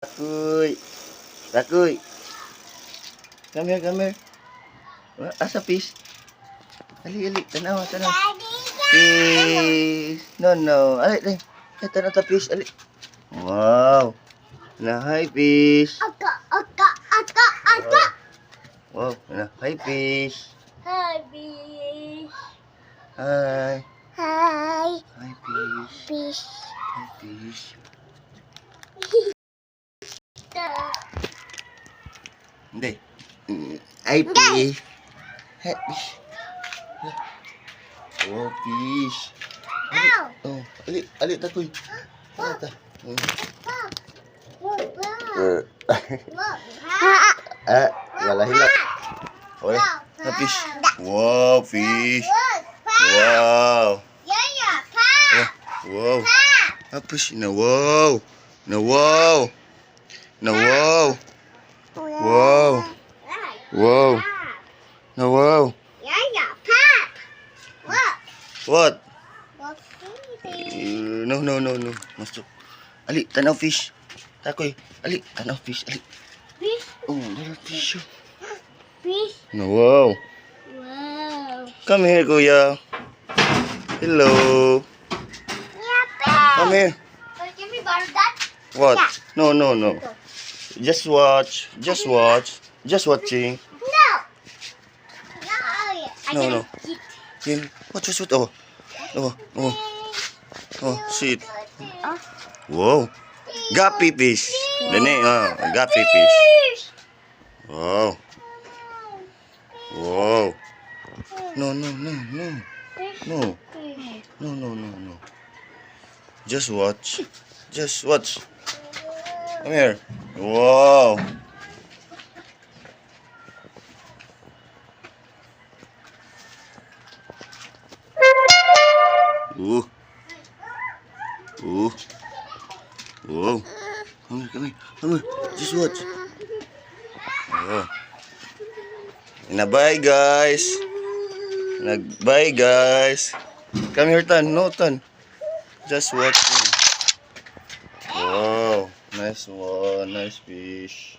Rakoy. Rakoy. Come here, come here. Asa fish? Ali, ali. Tanaw, tanaw. Fish. No, no. Ali, ali. Tanaw ta fish. Ali. Wow. Na, hi fish. Wow. Na, hi fish. Hi, fish. Hi. Hi, Hi fish. fish. Hi fish. Hindi. Hi fish. Hi fish. Oh, fish. Ow! Oh, ali, ali, takoy. Ali, ta. Wala hilak. Wala. Ah, fish. Wow, fish. Wow. Wow. Ah, fish. Na wow. Na wow. Na wow. Wow. Wow. Na wow. What? No, no, no, no. Masuk. Ali, tanaw fish. Takoy. Ali, tanaw fish. Ali. Fish? Oh, little fish. Fish? No, wow. Wow. Come here, kuya. Hello. Come here. Can we borrow that? What? Yeah. No, no, no. Just watch. Just watch. Just watching. No. No, no. Then, watch, watch, watch. Oh. Oh, oh. Oh, see it. Wow. Guppy fish. The name, guppy fish. Wow. Wow. No, no, no, no. No. No, no, no, no. Just watch. Just watch. Come here. Wow. Ooh. Ooh. Whoa. Come here, come here. Come here. Just watch. Oh. Bye, guys. Bye, guys. Come here, Tan. No, Tan. Just watching. Wow. Nice one. Nice fish.